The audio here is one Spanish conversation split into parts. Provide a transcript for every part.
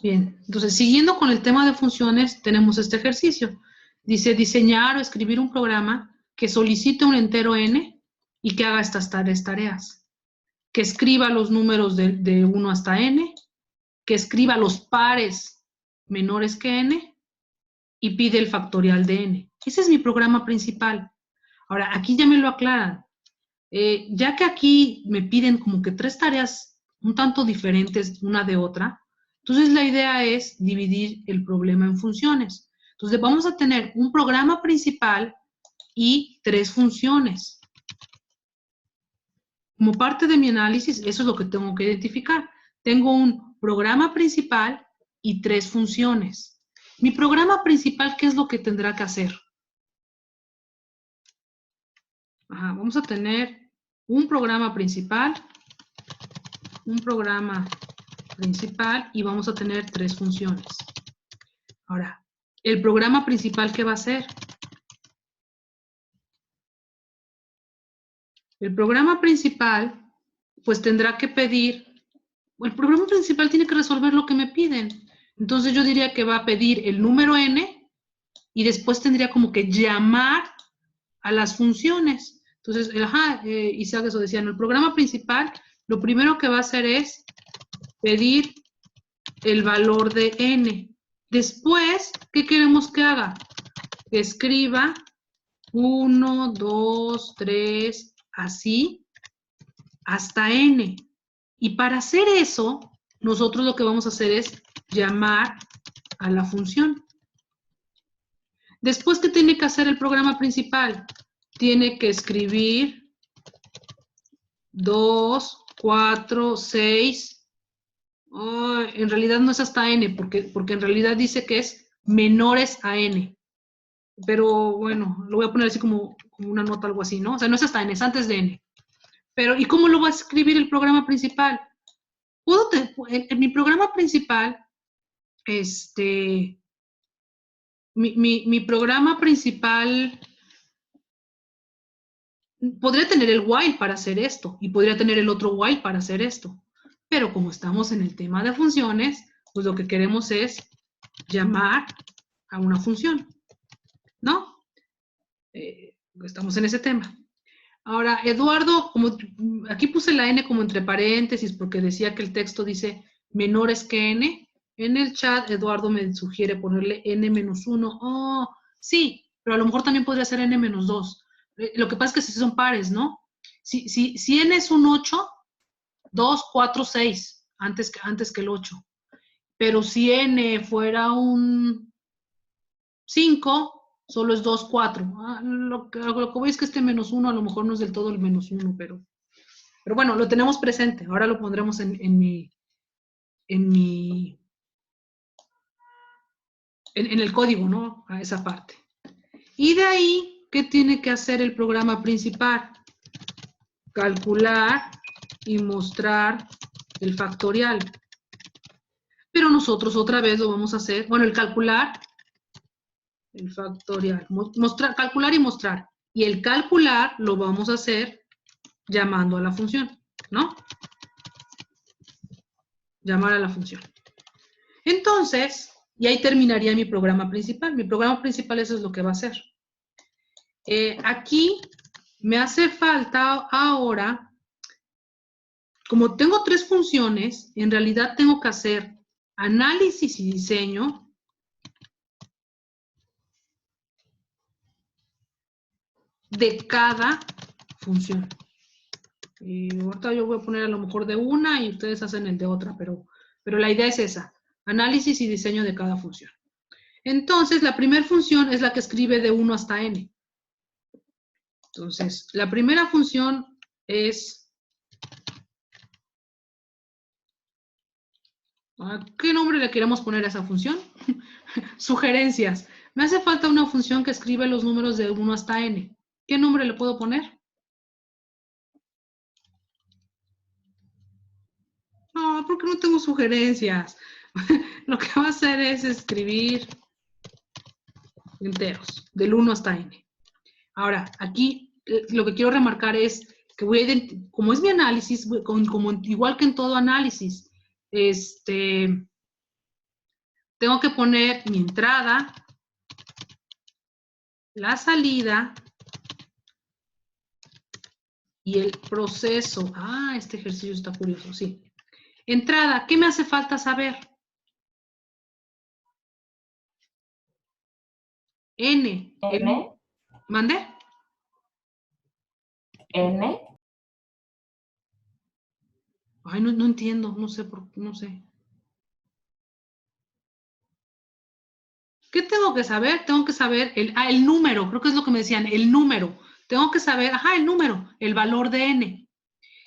Bien, entonces siguiendo con el tema de funciones, tenemos este ejercicio. Dice diseñar o escribir un programa que solicite un entero n y que haga estas tareas. Que escriba los números de 1 hasta n, que escriba los pares menores que n y pide el factorial de n. Ese es mi programa principal. Ahora, aquí ya me lo aclaran. Ya que aquí me piden como que 3 tareas un tanto diferentes una de otra, entonces la idea es dividir el problema en funciones. Entonces vamos a tener un programa principal y 3 funciones. Como parte de mi análisis, eso es lo que tengo que identificar. Tengo un programa principal y 3 funciones. Mi programa principal, ¿qué es lo que tendrá que hacer? Vamos a tener un programa principal y vamos a tener 3 funciones. Ahora, el programa principal, ¿qué va a hacer? El programa principal, pues tendrá que pedir, el programa principal tiene que resolver lo que me piden. Entonces yo diría que va a pedir el número n y después tendría como que llamar a las funciones. Entonces, Isaac eso decía, en el programa principal, lo primero que va a hacer es pedir el valor de n. Después, ¿qué queremos que haga? Que escriba 1, 2, 3, así, hasta n. Y para hacer eso, nosotros lo que vamos a hacer es llamar a la función. Después, ¿qué tiene que hacer el programa principal? Tiene que escribir 2, 4, 6. En realidad no es hasta n, porque en realidad dice que es menores a n. Pero bueno, lo voy a poner así como una nota, algo así, ¿no? O sea, no es hasta n, es antes de n. Pero, ¿y cómo lo va a escribir el programa principal? En mi programa principal, mi programa principal podría tener el while para hacer esto y podría tener el otro while para hacer esto. Pero como estamos en el tema de funciones, pues lo que queremos es llamar a una función, ¿no? Estamos en ese tema. Ahora, Eduardo, como aquí puse la n como entre paréntesis porque decía que el texto dice menores que n. En el chat, Eduardo me sugiere ponerle n-1. Oh, sí, pero a lo mejor también podría ser n-2. Lo que pasa es que si son pares, ¿no? Si n es un 8, 2, 4, 6, antes que el 8. Pero si n fuera un 5, solo es 2, 4. Lo que voy es que este -1 a lo mejor no es del todo el -1, pero bueno, lo tenemos presente. Ahora lo pondremos en el código, ¿no? A esa parte. Y de ahí, ¿qué tiene que hacer el programa principal? Calcular y mostrar el factorial. Pero nosotros otra vez lo vamos a hacer, bueno, el calcular, el factorial, calcular y mostrar. Y el calcular lo vamos a hacer llamando a la función, ¿no? Llamar a la función. Entonces, y ahí terminaría mi programa principal. Mi programa principal eso es lo que va a hacer. Aquí me hace falta ahora, como tengo 3 funciones, en realidad tengo que hacer análisis y diseño de cada función. Y ahorita yo voy a poner a lo mejor de una y ustedes hacen el de otra, pero la idea es esa, análisis y diseño de cada función. Entonces, la primera función es la que escribe de 1 hasta n. Entonces, la primera función es... ¿Qué nombre le queremos poner a esa función? Sugerencias. Me hace falta una función que escribe los números de 1 hasta n. ¿Qué nombre le puedo poner? No, porque no tengo sugerencias. Lo que va a hacer es escribir enteros, del 1 hasta n. Ahora, aquí lo que quiero remarcar es que voy a como es mi análisis, como igual que en todo análisis, tengo que poner mi entrada, la salida y el proceso. Ah, este ejercicio está curioso, sí. Entrada, ¿qué me hace falta saber? N. N. ¿Mande? N. Ay, no entiendo, no sé no sé. ¿Qué tengo que saber? Tengo que saber el número, creo que es lo que me decían, el número. Tengo que saber, el número, el valor de N.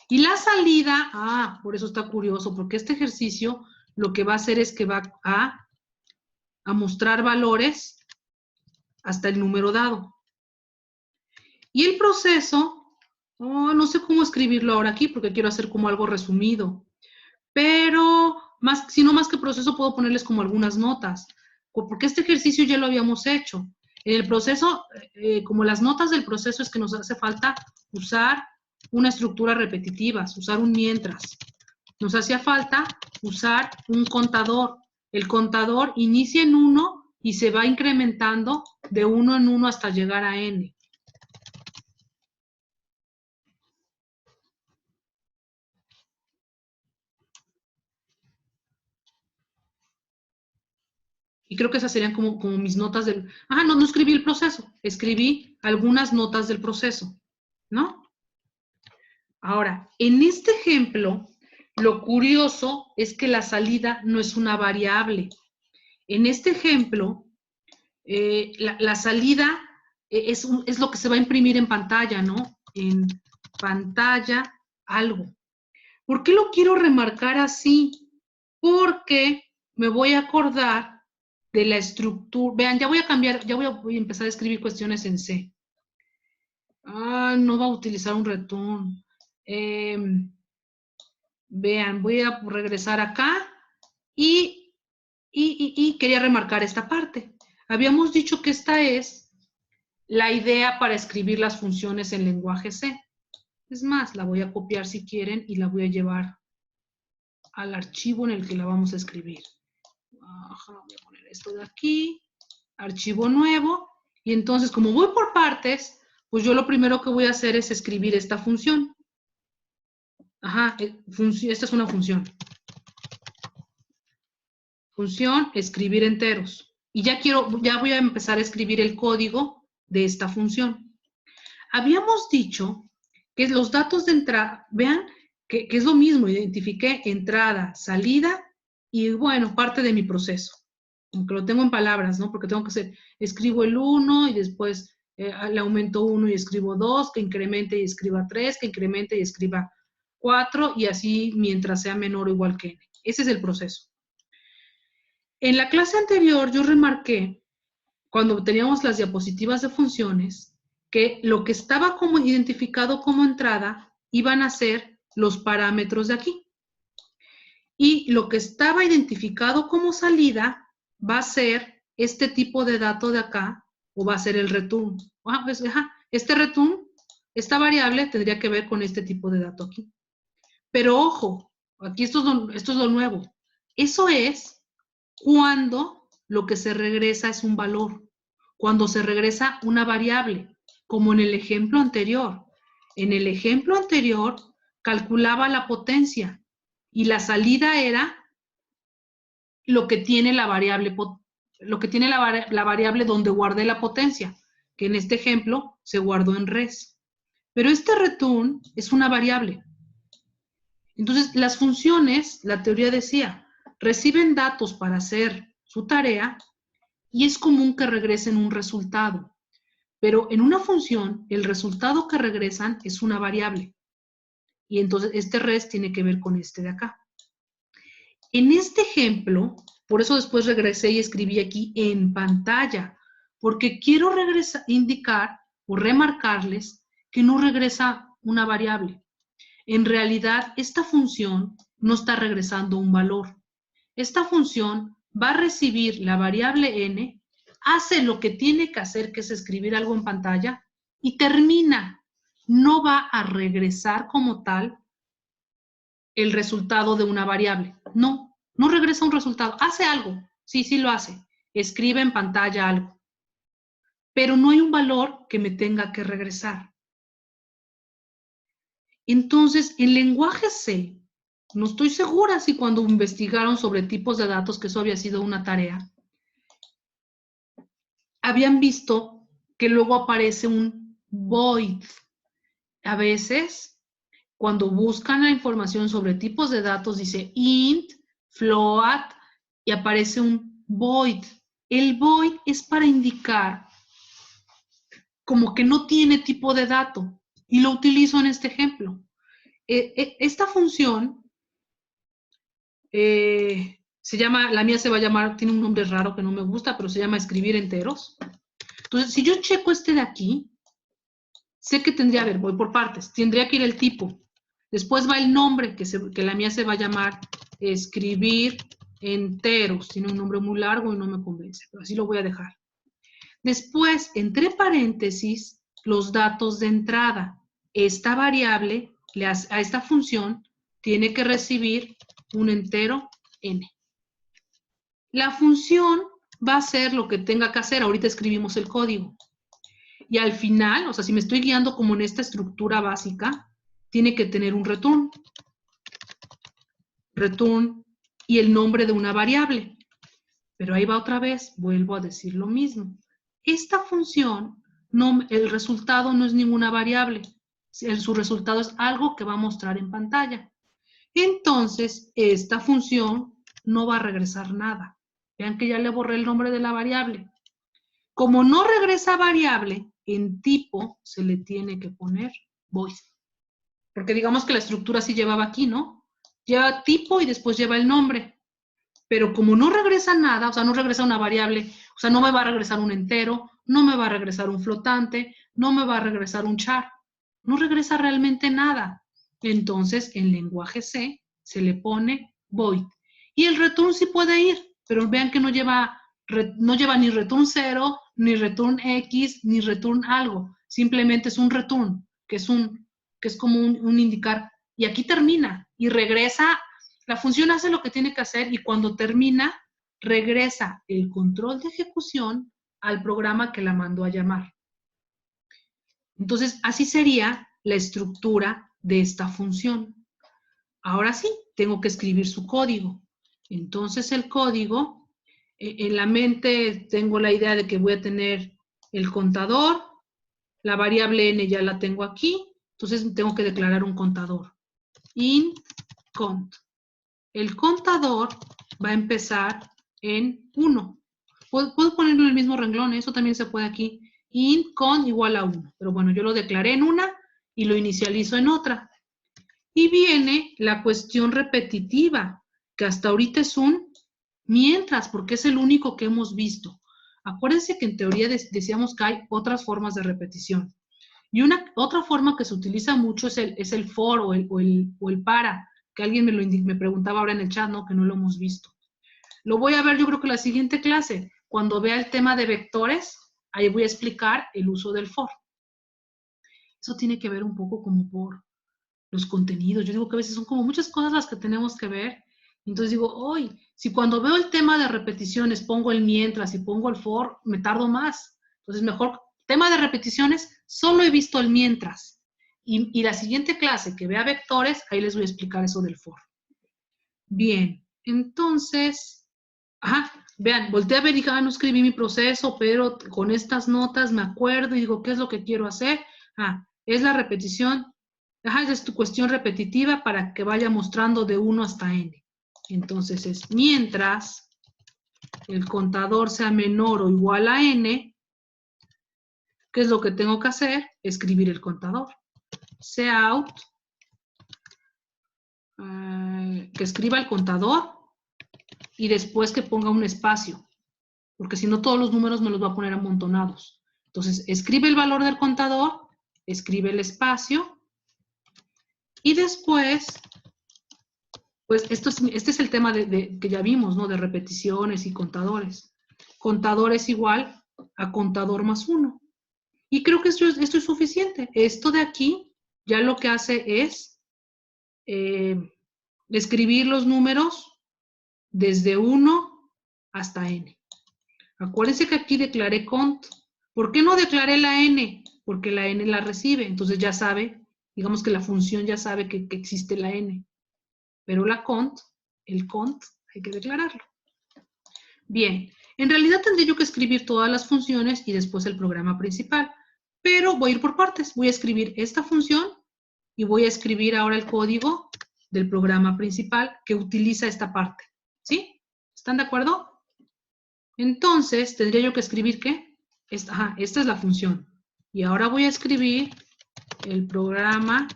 Y la salida, por eso está curioso, porque este ejercicio lo que va a hacer es que va a mostrar valores hasta el número dado. Y el proceso, no sé cómo escribirlo ahora aquí, porque quiero hacer como algo resumido. Pero, si no más que proceso, puedo ponerles como algunas notas. Porque este ejercicio ya lo habíamos hecho. En el proceso, como las notas del proceso es que nos hace falta usar una estructura repetitiva, usar un mientras. Nos hacía falta usar un contador. El contador inicia en 1 y se va incrementando de 1 en 1 hasta llegar a n. Y creo que esas serían como mis notas del... no escribí el proceso. Escribí algunas notas del proceso, ¿no? Ahora, en este ejemplo, lo curioso es que la salida no es una variable. En este ejemplo, la salida es lo que se va a imprimir en pantalla, ¿no? En pantalla algo. ¿Por qué lo quiero remarcar así? Porque me voy a acordar de la estructura. Vean, ya voy a cambiar, ya voy a empezar a escribir cuestiones en C. No va a utilizar un return. Vean, voy a regresar acá y quería remarcar esta parte. Habíamos dicho que esta es la idea para escribir las funciones en lenguaje C. Es más, la voy a copiar si quieren y la voy a llevar al archivo en el que la vamos a escribir. Voy a poner esto de aquí, archivo nuevo, y entonces como voy por partes, pues yo lo primero que voy a hacer es escribir esta función. Esta es una función. Función, escribir enteros. Y ya voy a empezar a escribir el código de esta función. Habíamos dicho que los datos de entrada, vean que es lo mismo, identifiqué entrada, salida y bueno, parte de mi proceso. Aunque lo tengo en palabras, ¿no? Porque tengo que hacer, escribo el 1 y después le aumento 1 y escribo 2, que incremente y escriba 3, que incremente y escriba 4 y así mientras sea menor o igual que n. Ese es el proceso. En la clase anterior yo remarqué, cuando teníamos las diapositivas de funciones, que lo que estaba como identificado como entrada iban a ser los parámetros de aquí. Y lo que estaba identificado como salida va a ser este tipo de dato de acá, o va a ser el return. Este return, esta variable tendría que ver con este tipo de dato aquí. Pero ojo, aquí esto es lo nuevo. Eso es cuando lo que se regresa es un valor. Cuando se regresa una variable, como en el ejemplo anterior. En el ejemplo anterior, calculaba la potencia y la salida era lo que tiene la variable, la variable donde guardé la potencia, que en este ejemplo se guardó en res. Pero este return es una variable. Entonces, las funciones, la teoría decía, reciben datos para hacer su tarea y es común que regresen un resultado. Pero en una función, el resultado que regresan es una variable. Y entonces este res tiene que ver con este de acá. En este ejemplo, por eso después regresé y escribí aquí en pantalla, porque quiero indicar o remarcarles que no regresa una variable. En realidad, esta función no está regresando un valor. Esta función va a recibir la variable n, hace lo que tiene que hacer, que es escribir algo en pantalla, y termina. No va a regresar como tal el resultado de una variable. No regresa un resultado. Hace algo, Sí, sí lo hace. Escribe en pantalla algo. Pero no hay un valor que me tenga que regresar. Entonces, en lenguaje C, no estoy segura si cuando investigaron sobre tipos de datos, que eso había sido una tarea, habían visto que luego aparece un void. A veces, cuando buscan la información sobre tipos de datos, dice int, float, y aparece un void. El void es para indicar como que no tiene tipo de dato, y lo utilizo en este ejemplo. Esta función se llama, la mía se va a llamar, tiene un nombre raro que no me gusta, pero se llama escribir enteros. Entonces, si yo checo este de aquí, sé que tendría, a ver, voy por partes, tendría que ir el tipo. Después va el nombre, que la mía se va a llamar escribir enteros. Tiene un nombre muy largo y no me convence, pero así lo voy a dejar. Después, entre paréntesis, los datos de entrada. Esta variable, a esta función, tiene que recibir un entero n. La función va a hacer lo que tenga que hacer. Ahorita escribimos el código. Y al final, o sea, si me estoy guiando como en esta estructura básica, tiene que tener un return. Return y el nombre de una variable. Pero ahí va otra vez, vuelvo a decir lo mismo. Esta función, el resultado no es ninguna variable. Su resultado es algo que va a mostrar en pantalla. Entonces, esta función no va a regresar nada. Vean que ya le borré el nombre de la variable. Como no regresa variable, en tipo se le tiene que poner void. Porque digamos que la estructura sí llevaba aquí, ¿no? Lleva tipo y después lleva el nombre. Pero como no regresa nada, o sea, no regresa una variable, o sea, no me va a regresar un entero, no me va a regresar un flotante, no me va a regresar un char. No regresa realmente nada. Entonces, en lenguaje C se le pone void. Y el return sí puede ir, pero vean que no lleva ni return 0, ni return X, ni return algo. Simplemente es un return, que es como un indicar. Y aquí termina y regresa. La función hace lo que tiene que hacer y cuando termina, regresa el control de ejecución al programa que la mandó a llamar. Entonces, así sería la estructura de esta función. Ahora sí, tengo que escribir su código. Entonces, el código, en la mente tengo la idea de que voy a tener el contador, la variable n ya la tengo aquí, entonces tengo que declarar un contador. Int cont. El contador va a empezar en 1. Puedo ponerlo en el mismo renglón, eso también se puede aquí. Int con igual a 1. Pero bueno, yo lo declaré en una y lo inicializo en otra. Y viene la cuestión repetitiva, que hasta ahorita es un mientras, porque es el único que hemos visto. Acuérdense que en teoría decíamos que hay otras formas de repetición. Y otra forma que se utiliza mucho es el for o el para, que alguien me preguntaba ahora en el chat, ¿no? Que no lo hemos visto. Lo voy a ver yo creo que la siguiente clase. Cuando vea el tema de vectores, ahí voy a explicar el uso del for. Eso tiene que ver un poco como por los contenidos. Yo digo que a veces son como muchas cosas las que tenemos que ver. Entonces digo, hoy, si cuando veo el tema de repeticiones pongo el mientras y pongo el for, me tardo más. Entonces mejor, tema de repeticiones, solo he visto el mientras. Y la siguiente clase que vea vectores, ahí les voy a explicar eso del for. Bien, entonces, vean, volteé a ver y dije, no escribí mi proceso, pero con estas notas me acuerdo y digo, ¿qué es lo que quiero hacer? Es la repetición. Es tu cuestión repetitiva para que vaya mostrando de 1 hasta n. Entonces es mientras el contador sea menor o igual a n, ¿qué es lo que tengo que hacer? Escribir el contador. Cout, que escriba el contador y después que ponga un espacio, porque si no todos los números me los va a poner amontonados. Entonces escribe el valor del contador, escribe el espacio y después, pues este es el tema que ya vimos, ¿no? De repeticiones y contadores. Contador es igual a contador más 1. Y creo que esto es suficiente. Esto de aquí ya lo que hace es escribir los números desde 1 hasta n. Acuérdense que aquí declaré cont. ¿Por qué no declaré la n? Porque la n la recibe, entonces ya sabe, digamos que la función ya sabe que existe la n. Pero la cont, el cont, hay que declararlo. Bien, en realidad tendría yo que escribir todas las funciones y después el programa principal, pero voy a ir por partes. Voy a escribir esta función y voy a escribir ahora el código del programa principal que utiliza esta parte. ¿Sí? ¿Están de acuerdo? Entonces, tendría yo que escribir ¿qué? Esta es la función. Y ahora voy a escribir el programa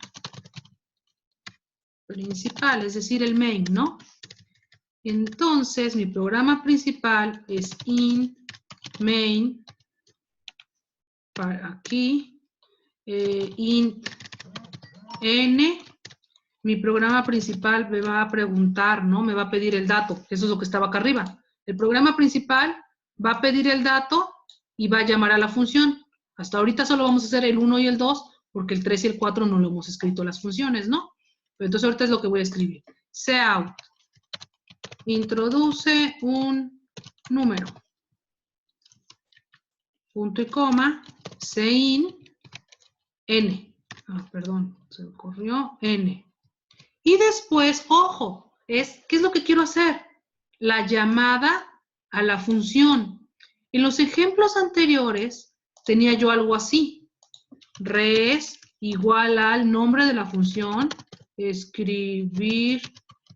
principal, es decir, el main, ¿no? Entonces, mi programa principal es int main, para aquí, int n. Mi programa principal me va a preguntar, ¿no? Me va a pedir el dato. Eso es lo que estaba acá arriba. El programa principal va a pedir el dato y va a llamar a la función. Hasta ahorita solo vamos a hacer el 1 y el 2, porque el 3 y el 4 no lo hemos escrito las funciones, ¿no? Pero entonces ahorita es lo que voy a escribir. Cout introduce un número. Punto y coma, sein n. Perdón, se me corrió n. Y después, ojo, ¿qué es lo que quiero hacer? La llamada a la función. En los ejemplos anteriores tenía yo algo así. Res igual al nombre de la función, escribir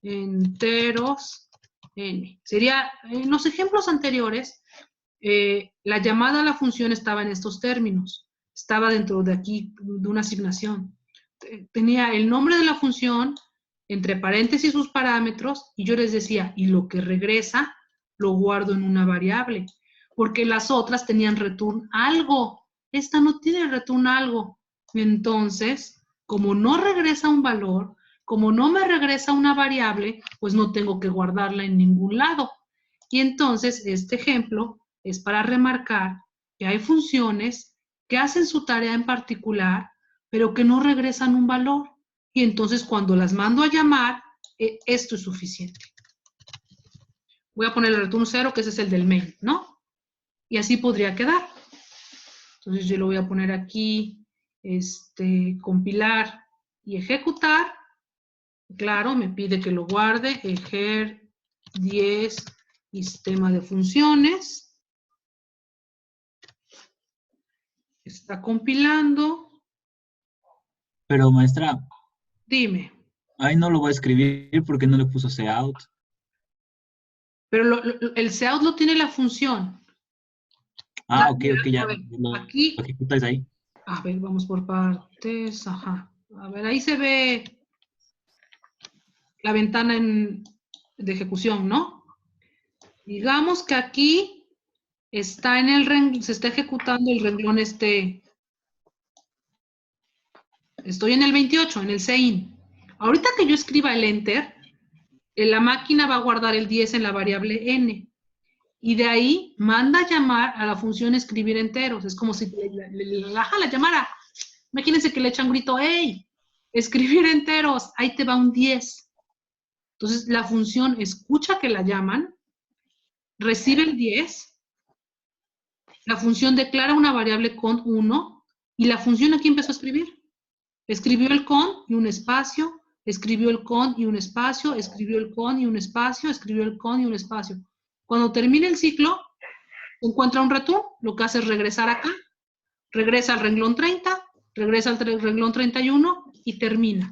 enteros n. Sería, en los ejemplos anteriores, la llamada a la función estaba en estos términos. Estaba dentro de aquí, de una asignación. Tenía el nombre de la función, entre paréntesis sus parámetros, y yo les decía, y lo que regresa, lo guardo en una variable, porque las otras tenían return algo. Esta no tiene return algo. Entonces, como no regresa un valor, como no me regresa una variable, pues no tengo que guardarla en ningún lado. Y entonces, este ejemplo es para remarcar que hay funciones que hacen su tarea en particular, pero que no regresan un valor. Y entonces cuando las mando a llamar, esto es suficiente. Voy a poner el return 0, que ese es el del main, ¿no? Y así podría quedar. Entonces yo lo voy a poner aquí, compilar y ejecutar. Claro, me pide que lo guarde, ejer 10 sistema de funciones. Está compilando. Pero maestra, Dime. ahí no lo voy a escribir porque no le puso cout. Pero el cout lo tiene la función. Ok, ya. A ver, Lo aquí, ejecutáis ahí. a ver, vamos por partes, ajá. A ver, ahí se ve la ventana de ejecución, ¿no? Digamos que aquí está en el renglón, se está ejecutando el renglón estoy en el 28, en el sein. Ahorita que yo escriba el enter, la máquina va a guardar el 10 en la variable n. Y de ahí manda a llamar a la función escribir enteros. Es como si la llamara. Imagínense que le echan un grito, ¡hey! Escribir enteros, ahí te va un 10. Entonces la función escucha que la llaman, recibe el 10, la función declara una variable cont 1 y la función aquí empezó a escribir. Escribió el cont y un espacio, escribió el cont y un espacio, escribió el cont y un espacio, escribió el cont y un espacio. Cuando termine el ciclo, encuentra un return, lo que hace es regresar acá, regresa al renglón 30, regresa al renglón 31 y termina.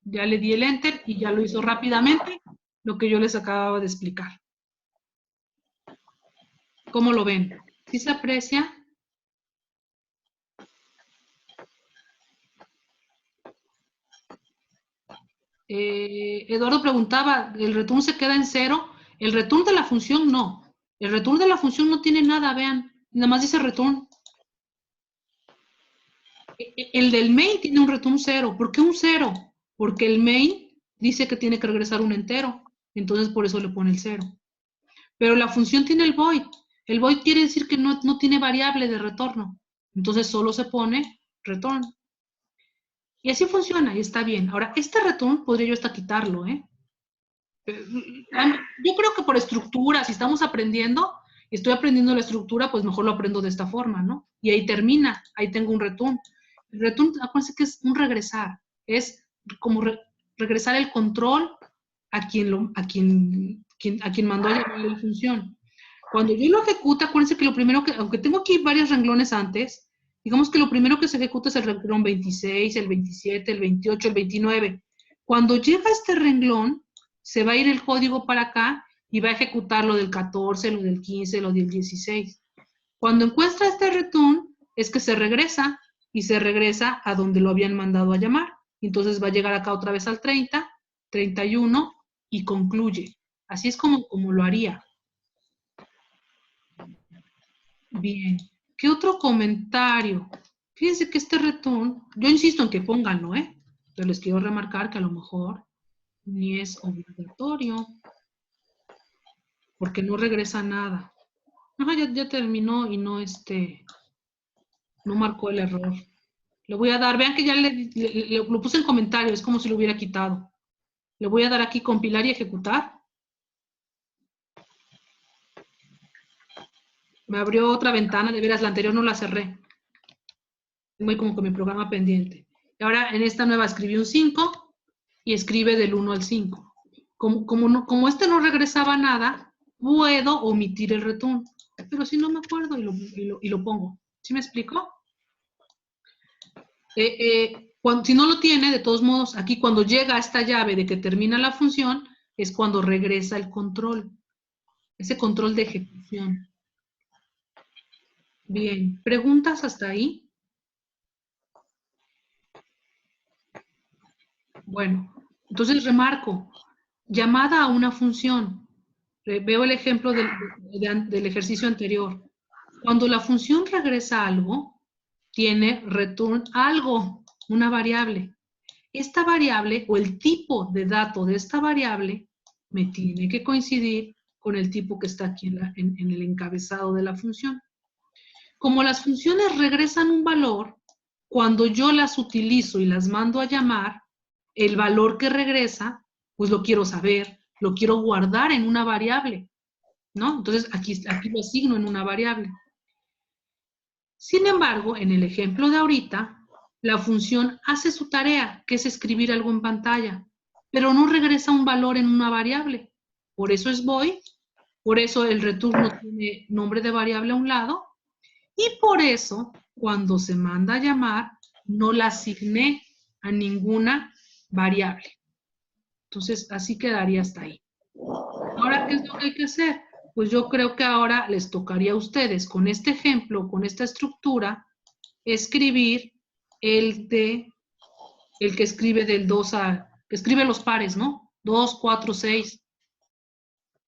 Ya le di el enter y ya lo hizo rápidamente, lo que yo les acababa de explicar. ¿Cómo lo ven? ¿Sí se aprecia? Eduardo preguntaba, ¿el return se queda en 0? El return de la función no. El return de la función no tiene nada, vean. Nada más dice return. El del main tiene un return 0. ¿Por qué un 0? Porque el main dice que tiene que regresar un entero. Entonces por eso le pone el 0. Pero la función tiene el void. El void quiere decir que no tiene variable de retorno. Entonces solo se pone return. Y así funciona y está bien. Ahora, este return podría yo hasta quitarlo, ¿eh? Yo creo que por estructura, si estamos aprendiendo, y estoy aprendiendo la estructura, pues mejor lo aprendo de esta forma, ¿no? Y ahí termina, ahí tengo un return. El return, acuérdense que es un regresar, es como regresar el control a quien mandó a llamar la función. Cuando yo lo ejecuto, acuérdense que lo primero que, aunque tengo aquí varios renglones antes, digamos que lo primero que se ejecuta es el renglón 26, el 27, el 28, el 29. Cuando llega este renglón, se va a ir el código para acá y va a ejecutar lo del 14, lo del 15, lo del 16. Cuando encuentra este return, es que se regresa y se regresa a donde lo habían mandado a llamar. Entonces va a llegar acá otra vez al 30, 31 y concluye. Así es como lo haría. Bien. ¿Qué otro comentario? Fíjense que este return, yo insisto en que pónganlo, pero les quiero remarcar que a lo mejor ni es obligatorio, porque no regresa nada. Ajá, ya terminó y no marcó el error. Le voy a dar, vean que ya lo puse en comentario, es como si lo hubiera quitado. Le voy a dar aquí compilar y ejecutar. Me abrió otra ventana, de veras, la anterior no la cerré. Tengo ahí como que mi programa pendiente. Y ahora en esta nueva escribí un 5 y escribe del 1 al 5. Como este no regresaba nada, puedo omitir el return. Pero si no me acuerdo y lo pongo. ¿Sí me explico? Si no lo tiene, de todos modos, aquí cuando llega a esta llave de que termina la función, es cuando regresa el control. Ese control de ejecución. Bien, ¿preguntas hasta ahí? Bueno, entonces remarco, llamada a una función. Veo el ejemplo del ejercicio anterior. Cuando la función regresa algo, tiene return algo, una variable. Esta variable o el tipo de dato de esta variable me tiene que coincidir con el tipo que está aquí en el encabezado de la función. Como las funciones regresan un valor, cuando yo las utilizo y las mando a llamar, el valor que regresa, pues lo quiero saber, lo quiero guardar en una variable, ¿no? Entonces aquí lo asigno en una variable. Sin embargo, en el ejemplo de ahorita, la función hace su tarea, que es escribir algo en pantalla, pero no regresa un valor en una variable. Por eso es void, por eso el return no tiene nombre de variable a un lado, y por eso, cuando se manda a llamar, no la asigné a ninguna variable. Entonces, así quedaría hasta ahí. Ahora, ¿qué es lo que hay que hacer? Pues yo creo que ahora les tocaría a ustedes, con este ejemplo, con esta estructura, escribir el que escribe del 2 que escribe los pares, ¿no? 2, 4, 6,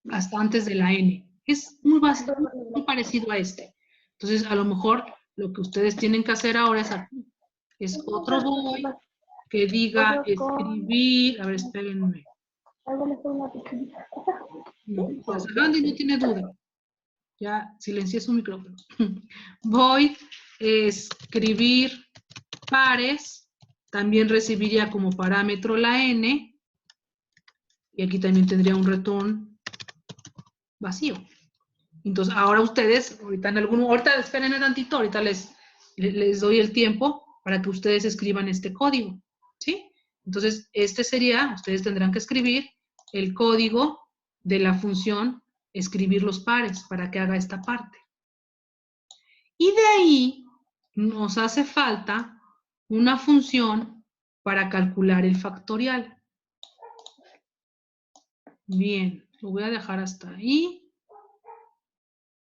hasta antes de la n. Es muy básico, muy parecido a este. Entonces, a lo mejor lo que ustedes tienen que hacer ahora es otro void que diga escribir, a ver, espérenme. No, pues Randy no tiene duda. Ya silencié su micrófono. Voy a escribir pares, también recibiría como parámetro la n, y aquí también tendría un return vacío. Entonces, ahora ustedes, ahorita esperen un tantito, ahorita les doy el tiempo para que ustedes escriban este código, ¿sí? Entonces, ustedes tendrán que escribir el código de la función escribir los pares para que haga esta parte. Y de ahí nos hace falta una función para calcular el factorial. Bien, lo voy a dejar hasta ahí.